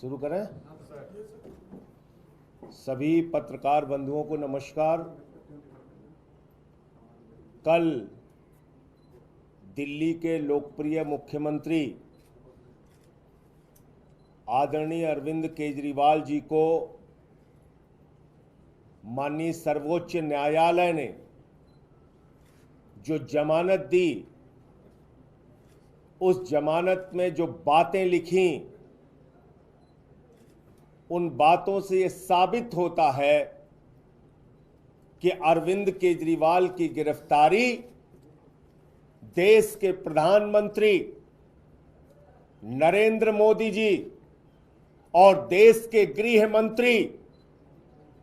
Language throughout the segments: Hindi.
शुरू करें। सभी पत्रकार बंधुओं को नमस्कार। कल दिल्ली के लोकप्रिय मुख्यमंत्री आदरणीय अरविंद केजरीवाल जी को माननीय सर्वोच्च न्यायालय ने जो जमानत दी, उस जमानत में जो बातें लिखी, उन बातों से ये साबित होता है कि अरविंद केजरीवाल की गिरफ्तारी देश के प्रधानमंत्री नरेंद्र मोदी जी और देश के गृह मंत्री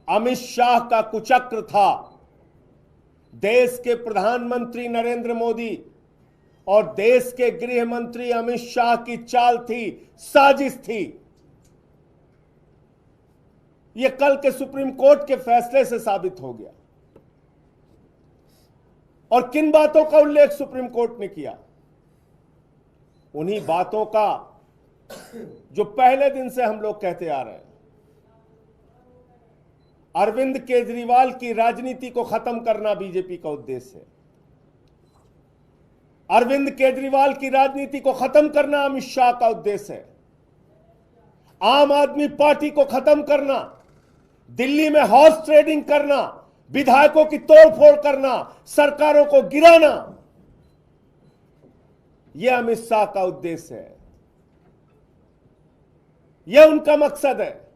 अमित शाह का कुचक्र था। देश के प्रधानमंत्री नरेंद्र मोदी और देश के गृह मंत्री अमित शाह की चाल थी, साजिश थी। यह कल के सुप्रीम कोर्ट के फैसले से साबित हो गया। और किन बातों का उल्लेख सुप्रीम कोर्ट ने किया? उन्हीं बातों का जो पहले दिन से हम लोग कहते आ रहे हैं। अरविंद केजरीवाल की राजनीति को खत्म करना बीजेपी का उद्देश्य है। अरविंद केजरीवाल की राजनीति को खत्म करना अमित शाह का उद्देश्य है। आम आदमी पार्टी को खत्म करना, दिल्ली में हॉर्स ट्रेडिंग करना, विधायकों की तोड़फोड़ करना, सरकारों को गिराना, यह अमित शाह का उद्देश्य है। यह उनका मकसद है।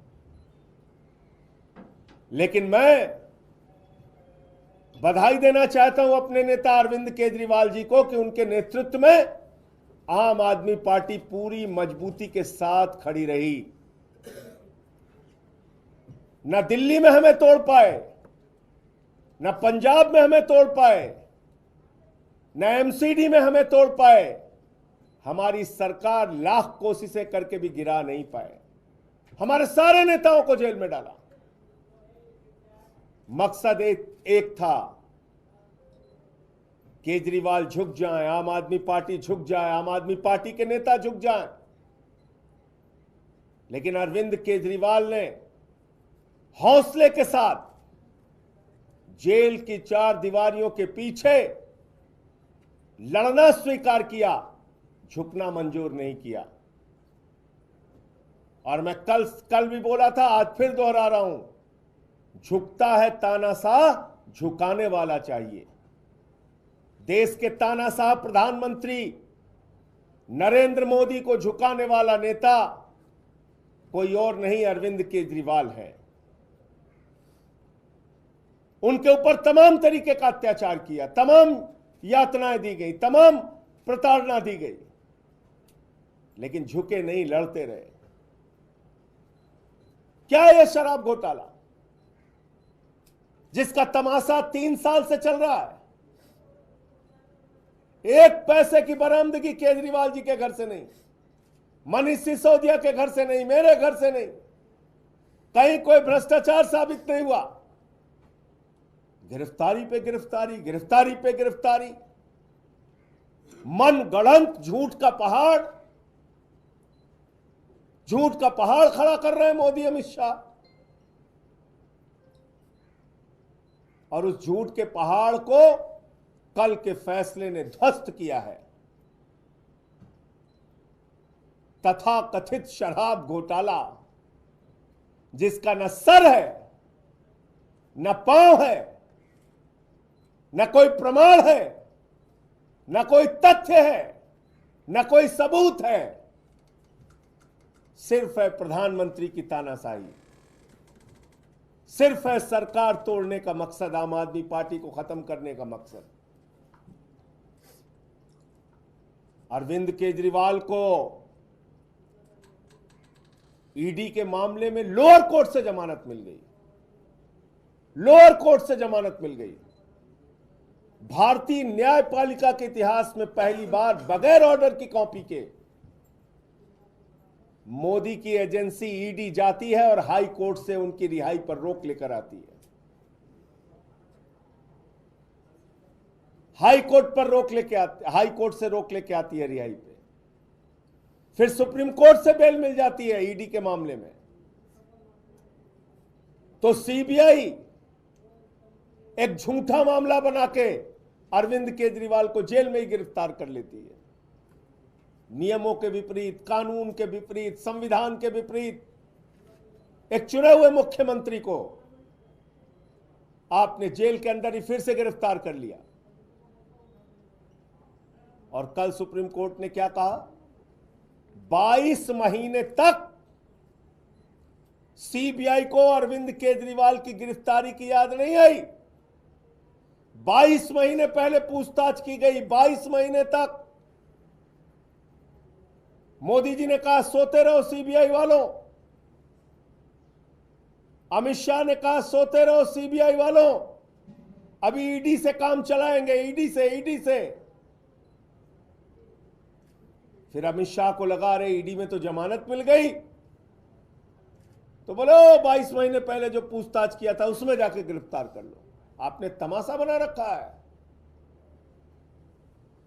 लेकिन मैं बधाई देना चाहता हूं अपने नेता अरविंद केजरीवाल जी को कि उनके नेतृत्व में आम आदमी पार्टी पूरी मजबूती के साथ खड़ी रही। न दिल्ली में हमें तोड़ पाए, न पंजाब में हमें तोड़ पाए, न एमसीडी में हमें तोड़ पाए। हमारी सरकार लाख कोशिशें करके भी गिरा नहीं पाए। हमारे सारे नेताओं को जेल में डाला। मकसद एक था, केजरीवाल झुक जाएं, आम आदमी पार्टी झुक जाए, आम आदमी पार्टी के नेता झुक जाएं। लेकिन अरविंद केजरीवाल ने हौसले के साथ जेल की चार दीवारियों के पीछे लड़ना स्वीकार किया, झुकना मंजूर नहीं किया। और मैं कल भी बोला था, आज फिर दोहरा रहा हूं, झुकता है तानाशाह, झुकाने वाला चाहिए। देश के तानाशाह प्रधानमंत्री नरेंद्र मोदी को झुकाने वाला नेता कोई और नहीं, अरविंद केजरीवाल है। उनके ऊपर तमाम तरीके का अत्याचार किया, तमाम यातनाएं दी गई, तमाम प्रताड़ना दी गई, लेकिन झुके नहीं, लड़ते रहे। क्या यह शराब घोटाला जिसका तमाशा 3 साल से चल रहा है? एक पैसे की बरामदगी केजरीवाल जी के घर से नहीं, मनीष सिसोदिया के घर से नहीं, मेरे घर से नहीं, कहीं कोई भ्रष्टाचार साबित नहीं हुआ। गिरफ्तारी पे गिरफ्तारी, गिरफ्तारी पे गिरफ्तारी, मन गढ़ंत झूठ का पहाड़, झूठ का पहाड़ खड़ा कर रहे हैं मोदी अमित शाह। और उस झूठ के पहाड़ को कल के फैसले ने ध्वस्त किया है। तथा कथित शराब घोटाला जिसका न सर है, न पांव है, न कोई प्रमाण है, न कोई तथ्य है, न कोई सबूत है, सिर्फ है प्रधानमंत्री की तानाशाही, सिर्फ है सरकार तोड़ने का मकसद, आम आदमी पार्टी को खत्म करने का मकसद। अरविंद केजरीवाल को ईडी के मामले में लोअर कोर्ट से जमानत मिल गई, लोअर कोर्ट से जमानत मिल गई। भारतीय न्यायपालिका के इतिहास में पहली बार बगैर ऑर्डर की कॉपी के मोदी की एजेंसी ईडी जाती है और हाई कोर्ट से उनकी रिहाई पर रोक लेकर आती है। हाई कोर्ट से रोक लेके आती है रिहाई पे। फिर सुप्रीम कोर्ट से बेल मिल जाती है ईडी के मामले में, तो सीबीआई एक झूठा मामला बना के अरविंद केजरीवाल को जेल में ही गिरफ्तार कर लेती है। नियमों के विपरीत, कानून के विपरीत, संविधान के विपरीत एक चुने हुए मुख्यमंत्री को आपने जेल के अंदर ही फिर से गिरफ्तार कर लिया। और कल सुप्रीम कोर्ट ने क्या कहा? 22 महीने तक सीबीआई को अरविंद केजरीवाल की गिरफ्तारी की याद नहीं आई। 22 महीने पहले पूछताछ की गई, 22 महीने तक मोदी जी ने कहा सोते रहो सीबीआई वालों, अमित शाह ने कहा सोते रहो सीबीआई वालों, अभी ईडी से काम चलाएंगे, ईडी से। फिर अमित शाह को लगा रहे ईडी में तो जमानत मिल गई, तो बोलो 22 महीने पहले जो पूछताछ किया था उसमें जाके गिरफ्तार कर लो। आपने तमाशा बना रखा है,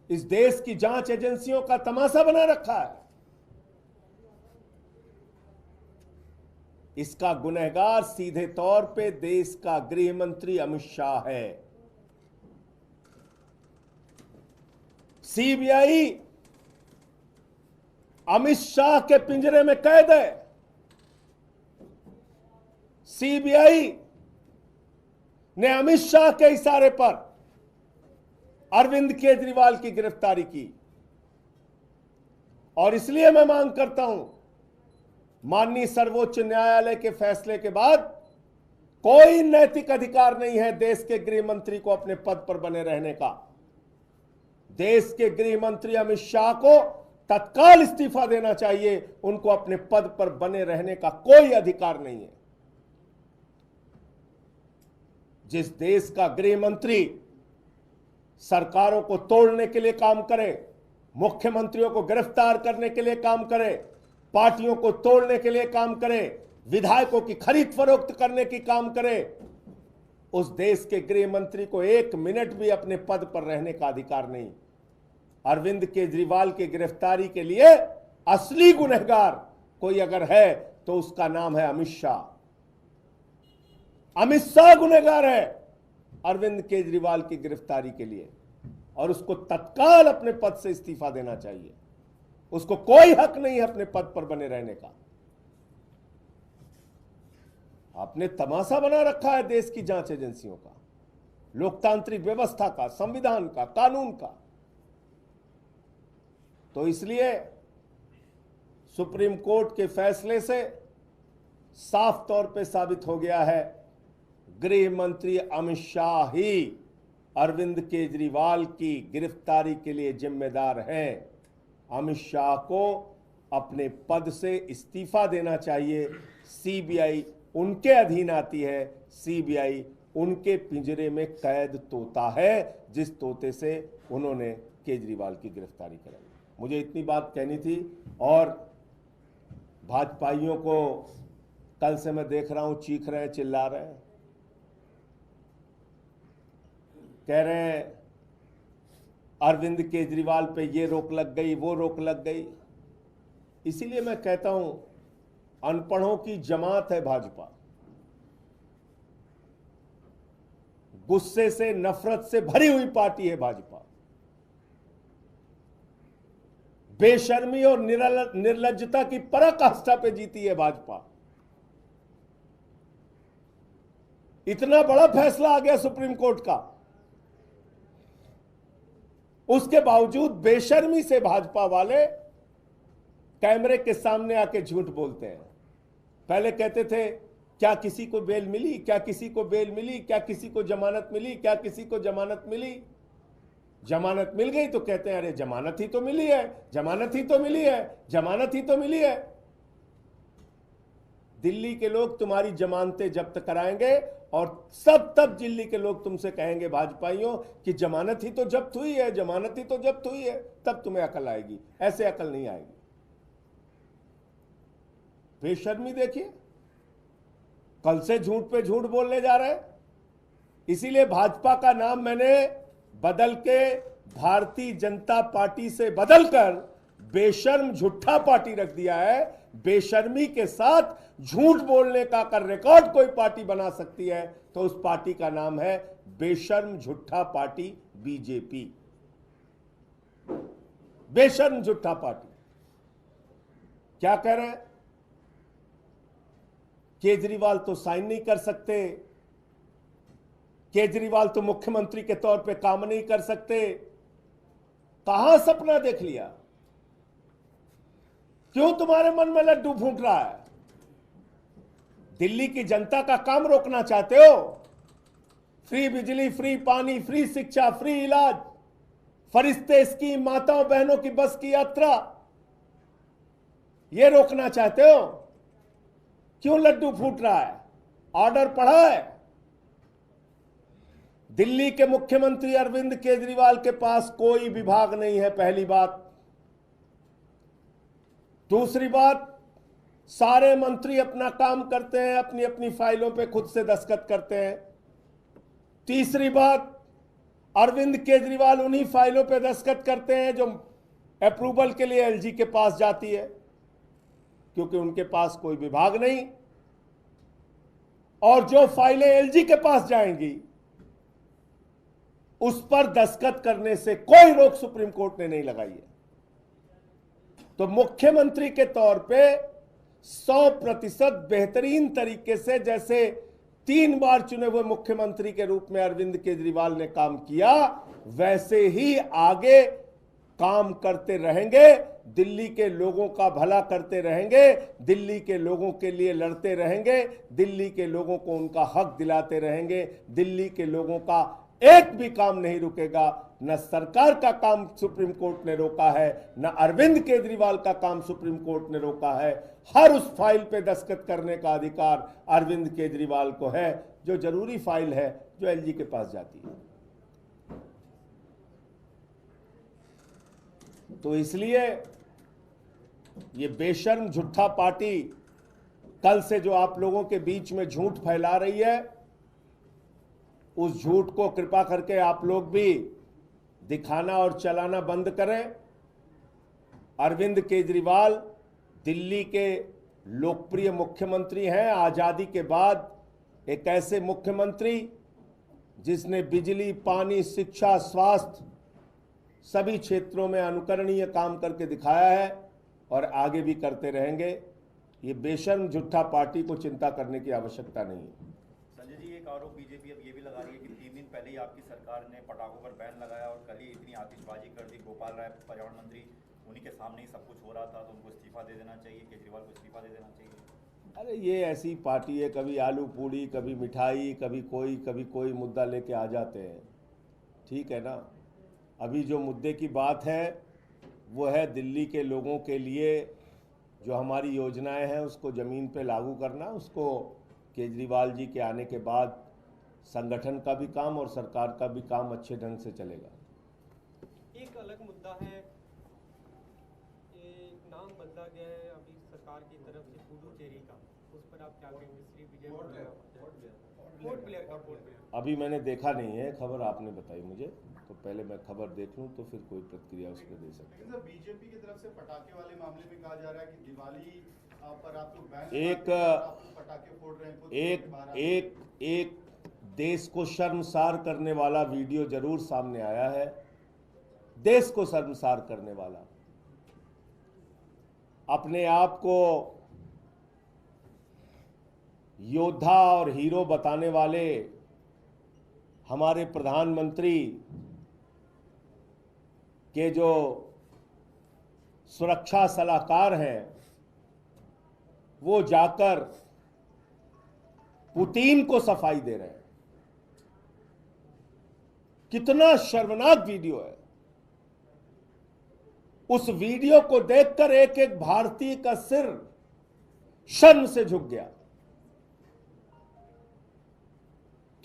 इस देश की जांच एजेंसियों का तमाशा बना रखा है। इसका गुनहगार सीधे तौर पे देश का गृह मंत्री अमित शाह है। सीबीआई अमित शाह के पिंजरे में कैद है। सीबीआई ने अमित शाह के इशारे पर अरविंद केजरीवाल की गिरफ्तारी की। और इसलिए मैं मांग करता हूं, माननीय सर्वोच्च न्यायालय के फैसले के बाद कोई नैतिक अधिकार नहीं है देश के गृह मंत्री को अपने पद पर बने रहने का। देश के गृह मंत्री अमित शाह को तत्काल इस्तीफा देना चाहिए। उनको अपने पद पर बने रहने का कोई अधिकार नहीं है। जिस देश का गृह मंत्री सरकारों को तोड़ने के लिए काम करे, मुख्यमंत्रियों को गिरफ्तार करने के लिए काम करे, पार्टियों को तोड़ने के लिए काम करे, विधायकों की खरीद फरोख्त करने की काम करे, उस देश के गृह मंत्री को 1 मिनट भी अपने पद पर रहने का अधिकार नहीं। अरविंद केजरीवाल की गिरफ्तारी के लिए असली गुनहगार कोई अगर है तो उसका नाम है अमित शाह। अमित शाह गुनहगार है अरविंद केजरीवाल की गिरफ्तारी के लिए, और उसको तत्काल अपने पद से इस्तीफा देना चाहिए। उसको कोई हक नहीं है अपने पद पर बने रहने का। आपने तमाशा बना रखा है देश की जांच एजेंसियों का, लोकतांत्रिक व्यवस्था का, संविधान का, कानून का। तो इसलिए सुप्रीम कोर्ट के फैसले से साफ तौर पे साबित हो गया है गृह मंत्री अमित शाह ही अरविंद केजरीवाल की गिरफ्तारी के लिए जिम्मेदार हैं। अमित शाह को अपने पद से इस्तीफा देना चाहिए। सीबीआई उनके अधीन आती है, सीबीआई उनके पिंजरे में कैद तोता है, जिस तोते से उन्होंने केजरीवाल की गिरफ्तारी कराई। मुझे इतनी बात कहनी थी। और भाजपाइयों को कल से मैं देख रहा हूं चीख रहे हैं, चिल्ला रहे हैं, कह रहे हैं अरविंद केजरीवाल पे ये रोक लग गई, वो रोक लग गई। इसीलिए मैं कहता हूं अनपढ़ों की जमात है भाजपा। गुस्से से, नफरत से भरी हुई पार्टी है भाजपा। बेशर्मी और निर्लज्जता की पराकाष्ठा पे जीती है भाजपा। इतना बड़ा फैसला आ गया सुप्रीम कोर्ट का, उसके बावजूद बेशर्मी से भाजपा वाले कैमरे के सामने आके झूठ बोलते हैं। पहले कहते थे क्या किसी को बेल मिली, क्या किसी को बेल मिली, क्या किसी को जमानत मिली, क्या किसी को जमानत मिली। जमानत मिल गई तो कहते हैं अरे जमानत ही तो मिली है, जमानत ही तो मिली है, जमानत ही तो मिली है। दिल्ली के लोग तुम्हारी जमानतें जब्त कराएंगे और तब दिल्ली के लोग तुमसे कहेंगे भाजपाइयों कि जमानत ही तो जब्त हुई है, जमानत ही तो जब्त हुई है, तब तुम्हें अकल आएगी। ऐसे अकल नहीं आएगी। बेशर्मी देखिए, कल से झूठ पे झूठ बोलने जा रहे हैं। इसीलिए भाजपा का नाम मैंने बदल के भारतीय जनता पार्टी से बदलकर बेशर्म झूठा पार्टी रख दिया है। बेशर्मी के साथ झूठ बोलने का अगर रिकॉर्ड कोई पार्टी बना सकती है तो उस पार्टी का नाम है बेशर्म झूठा पार्टी बीजेपी। बेशर्म झूठा पार्टी। क्या कह रहे हैं? केजरीवाल तो साइन नहीं कर सकते, केजरीवाल तो मुख्यमंत्री के तौर पे काम नहीं कर सकते। कहां सपना देख लिया? क्यों तुम्हारे मन में लड्डू फूट रहा है? दिल्ली की जनता का काम रोकना चाहते हो? फ्री बिजली, फ्री पानी, फ्री शिक्षा, फ्री इलाज, फरिश्ते स्कीम, माताओं बहनों की बस की यात्रा, ये रोकना चाहते हो? क्यों लड्डू फूट रहा है? ऑर्डर पढ़ा है? दिल्ली के मुख्यमंत्री अरविंद केजरीवाल के पास कोई विभाग नहीं है, पहली बात। दूसरी बात, सारे मंत्री अपना काम करते हैं, अपनी अपनी फाइलों पे खुद से दस्तखत करते हैं। तीसरी बात, अरविंद केजरीवाल उन्हीं फाइलों पे दस्तखत करते हैं जो अप्रूवल के लिए एलजी के पास जाती है, क्योंकि उनके पास कोई विभाग नहीं। और जो फाइलें एलजी के पास जाएंगी उस पर दस्तखत करने से कोई रोक सुप्रीम कोर्ट ने नहीं लगाई है। तो मुख्यमंत्री के तौर पे 100% बेहतरीन तरीके से, जैसे 3 बार चुने हुए मुख्यमंत्री के रूप में अरविंद केजरीवाल ने काम किया, वैसे ही आगे काम करते रहेंगे। दिल्ली के लोगों का भला करते रहेंगे, दिल्ली के लोगों के लिए लड़ते रहेंगे, दिल्ली के लोगों को उनका हक दिलाते रहेंगे। दिल्ली के लोगों का एक भी काम नहीं रुकेगा। न सरकार का काम सुप्रीम कोर्ट ने रोका है, न अरविंद केजरीवाल का काम सुप्रीम कोर्ट ने रोका है। हर उस फाइल पे दस्तखत करने का अधिकार अरविंद केजरीवाल को है, जो जरूरी फाइल है, जो एलजी के पास जाती है। तो इसलिए ये बेशर्म झूठा पार्टी कल से जो आप लोगों के बीच में झूठ फैला रही है, उस झूठ को कृपा करके आप लोग भी दिखाना और चलाना बंद करें। अरविंद केजरीवाल दिल्ली के लोकप्रिय मुख्यमंत्री हैं। आजादी के बाद एक ऐसे मुख्यमंत्री जिसने बिजली, पानी, शिक्षा, स्वास्थ्य सभी क्षेत्रों में अनुकरणीय काम करके दिखाया है और आगे भी करते रहेंगे। ये बेशर्म झूठा पार्टी को चिंता करने की आवश्यकता नहीं है। संजय जी, एक आरोप बीजेपी अब ये भी लगा रही है कि 3 दिन पहले ही आपकी सरकार ने पटाखों पर बैन लगाया और कल ही इतनी आतिशबाजी कर दी। गोपाल राय पर्यावरण मंत्री, उन्हीं के सामने ही सब कुछ हो रहा था, तो उनको इस्तीफा दे देना चाहिए, केजरीवाल को इस्तीफा दे देना चाहिए। अरे ये ऐसी पार्टी है, कभी आलू पूड़ी, कभी मिठाई, कभी कोई मुद्दा लेके आ जाते हैं। ठीक है ना? अभी जो मुद्दे की बात है वो है दिल्ली के लोगों के लिए जो हमारी योजनाएं हैं उसको ज़मीन पे लागू करना। उसको केजरीवाल जी के आने के बाद संगठन का भी काम और सरकार का भी काम अच्छे ढंग से चलेगा। एक अलग मुद्दा है, ये नाम बदला गया है अभी सरकार की तरफ से पुडुचेरी का, उस पर आप क्या कहेंगे? श्री विजय पोर्ट ब्लेयर का अभी मैंने देखा नहीं है खबर, आपने बताई मुझे, तो पहले मैं खबर देख लूं तो फिर कोई प्रतिक्रिया उस पर दे सकते हैं। बीजेपी की तरफ से पटाखे वाले मामले में कहा जा रहा है कि दिवाली पर आप लोग बैन पटाखे फोड़ रहे हैं। एक देश को शर्मसार करने वाला वीडियो जरूर सामने आया है। देश को शर्मसार करने वाला, अपने आप को योद्धा और हीरो बताने वाले हमारे प्रधानमंत्री के जो सुरक्षा सलाहकार हैं वो जाकर पुतिन को सफाई दे रहे हैं। कितना शर्मनाक वीडियो है। उस वीडियो को देखकर एक एक भारतीय का सिर शर्म से झुक गया।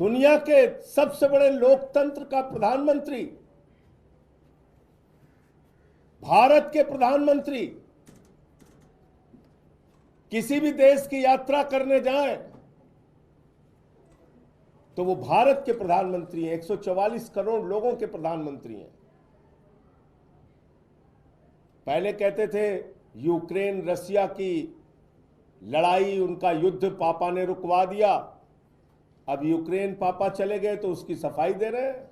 दुनिया के सबसे बड़े लोकतंत्र का प्रधानमंत्री, भारत के प्रधानमंत्री किसी भी देश की यात्रा करने जाएं तो वो भारत के प्रधानमंत्री हैं, 144 करोड़ लोगों के प्रधानमंत्री हैं। पहले कहते थे यूक्रेन रसिया की लड़ाई, उनका युद्ध पापा ने रुकवा दिया। अब यूक्रेन पापा चले गए तो उसकी सफाई दे रहे हैं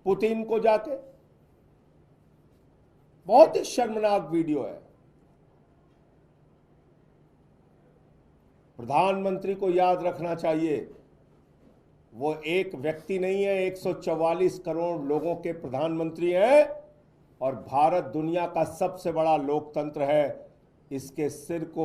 पुतिन को जाके। बहुत ही शर्मनाक वीडियो है। प्रधानमंत्री को याद रखना चाहिए, वो एक व्यक्ति नहीं है, 144 करोड़ लोगों के प्रधानमंत्री हैं और भारत दुनिया का सबसे बड़ा लोकतंत्र है। इसके सिर को